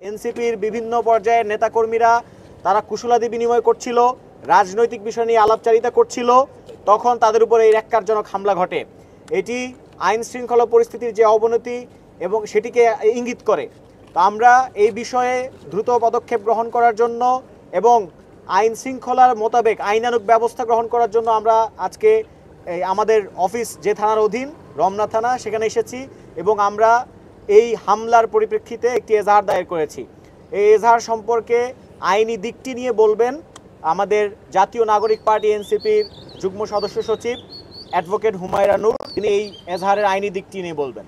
এনসিপির বিভিন্ন পর্যায়ের নেতাকর্মীরা তারা কুশলাদি বিনিময় করছিল, রাজনৈতিক বিষয় নিয়ে আলাপচারিতা করছিল, তখন তাদের উপরে এই ন্যাক্কারজনক হামলা ঘটে। এটি আইন শৃঙ্খলা পরিস্থিতির যে অবনতি এবং সেটিকে ইঙ্গিত করে। তো আমরা এই বিষয়ে দ্রুত পদক্ষেপ গ্রহণ করার জন্য এবং আইন শৃঙ্খলার মোতাবেক আইনানুগ ব্যবস্থা গ্রহণ করার জন্য আমরা আজকে আমাদের অফিস যে থানার অধীন রমনা থানা সেখানে এসেছি এবং আমরা এই হামলার পরিপ্রেক্ষিতে একটি এজাহার দায়ের করেছি। এই এজাহার সম্পর্কে আইনি দিকটি নিয়ে বলবেন আমাদের জাতীয় নাগরিক পার্টি এনসিপির যুগ্ম সদস্য সচিব অ্যাডভোকেট হুমায়রা নূর। তিনি এই এজাহারের আইনি দিকটি নিয়ে বলবেন।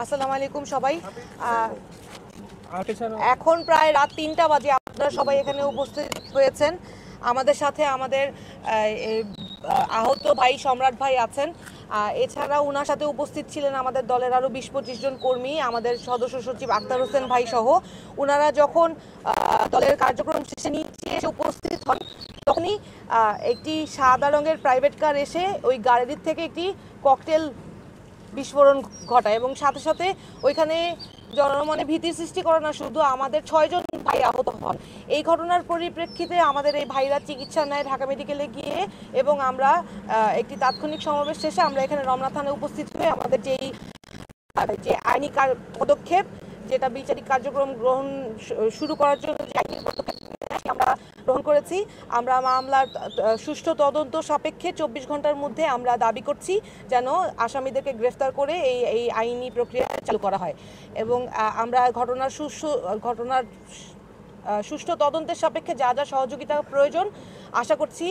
আসসালামু আলাইকুম সবাই। এখন প্রায় রাত ৩টা বাজে, আপনারা সবাই এখানে উপস্থিত হয়েছেন। আমাদের সাথে আমাদের আহত ভাই সম্রাট ভাই আছেন। এছাড়া ওনার সাথে উপস্থিত ছিলেন আমাদের দলের আরও ২০-২৫ জন কর্মী, আমাদের সদস্য সচিব আক্তার হোসেন ভাই সহ। ওনারা যখন দলের কার্যক্রম শেষে নিচে এসে উপস্থিত হন তখনই একটি সাদা রঙের প্রাইভেট কার এসে ওই গাড়ির থেকে একটি ককটেল বিস্ফোরণ ঘটায় এবং সাথে সাথে ওইখানে জনমনে ভীতির সৃষ্টি করে না, শুধু আমাদের ৬ জন ভাই আহত হন। এই ঘটনার পরিপ্রেক্ষিতে আমাদের এই ভাইরা চিকিৎসা নেয় ঢাকা মেডিকেলে গিয়ে এবং আমরা একটি তাৎক্ষণিক সমাবেশ শেষে আমরা এখানে রমনা থানায় উপস্থিত হয়ে আমাদের যে আইনি পদক্ষেপ, যেটা বিচারিক কার্যক্রম গ্রহণ শুরু করার জন্য যে আইনি পদক্ষেপ আমরা গ্রহণ করেছি। আমরা মামলার সুষ্ঠু তদন্ত সাপেক্ষে ২৪ ঘন্টার মধ্যে আমরা দাবি করছি যেন আসামিদেরকে গ্রেফতার করে এই আইনি প্রক্রিয়া চালু করা হয় এবং আমরা ঘটনার সুষ্ঠু তদন্তের সাপেক্ষে যা যা সহযোগিতা প্রয়োজন আশা করছি